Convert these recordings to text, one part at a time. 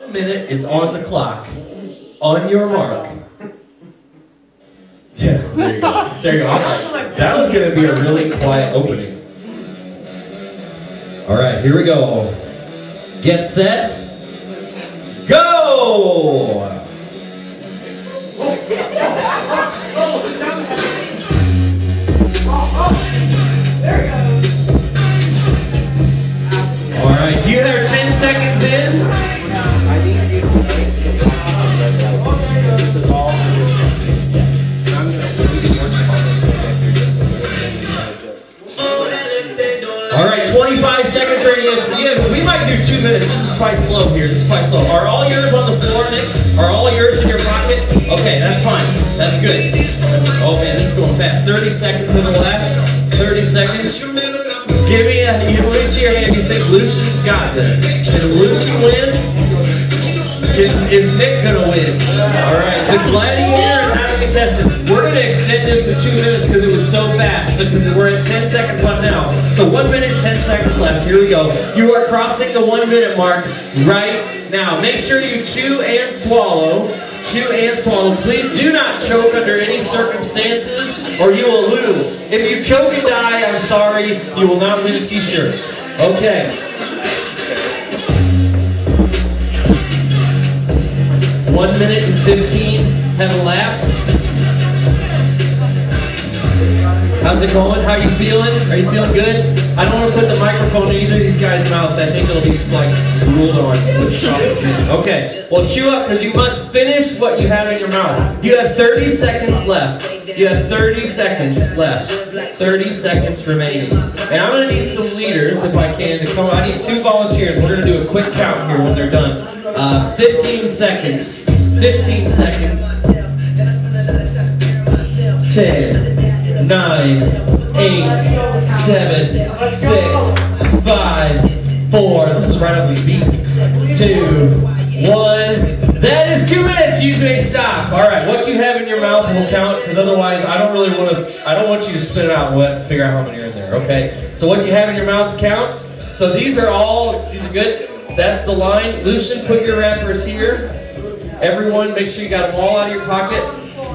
1 minute is on the clock. On your mark. Yeah, there you go. There you go. That was going to be a really quiet opening. All right, here we go. Get set. Go! There it goes. All right, you are 10 seconds in. All right, 25 seconds ready. We might do 2 minutes. This is quite slow here. This is quite slow. Are all yours on the floor, Nick? Are all yours in your pocket? Okay, that's fine. That's good. Oh man, this is going fast. 30 seconds in the left. 30 seconds. Give me a, let me see your hand. You think Lucian's got this? Did Lucian win? Is Nick gonna win? All right, the gladiator and how to contestant. We're gonna extend this to 2 minutes because it was so fast. So we're at 10 seconds left now. So 1 minute, 10 seconds left. Here we go. You are crossing the 1 minute mark right now. Make sure you chew and swallow. Chew and swallow. Please do not choke under any circumstances or you will lose. If you choke and die, I'm sorry, you will not win a t-shirt. Okay. 1 minute and 15 have elapsed. How's it going? How are you feeling? Are you feeling good? I don't want to put the microphone in either of these guys' mouths. I think it'll be like ruled on with chocolate. Okay, well chew up because you must finish what you have in your mouth. You have 30 seconds left. You have 30 seconds left. 30 seconds remaining. And I'm going to need some leaders, if I can, to come. I need 2 volunteers. We're going to do a quick count here when they're done. 15 seconds. 15 seconds. 10, 9, 8, 7, 6, 5, 4. This is right on the beat. 2, 1. That is 2 minutes. You may stop. All right. What you have in your mouth will count, because otherwise, I don't want you to spit it out. We'll have to figure out how many are in there. Okay. So what you have in your mouth counts. So these are good. That's the line. Lucian, put your wrappers here. Everyone, make sure you got them all out of your pocket.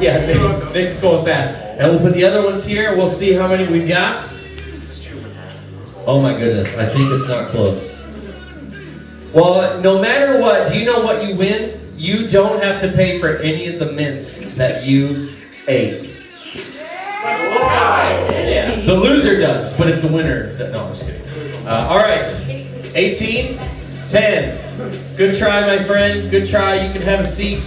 Yeah, Nick's going fast. And we'll put the other ones here. We'll see how many we've got. Oh my goodness, I think it's not close. Well, no matter what, do you know what you win? You don't have to pay for any of the mints that you ate. Yeah, the loser does, but it's the winner. No, I'm just kidding. All right, 18, 10. Good try, my friend. Good try. You can have a seat.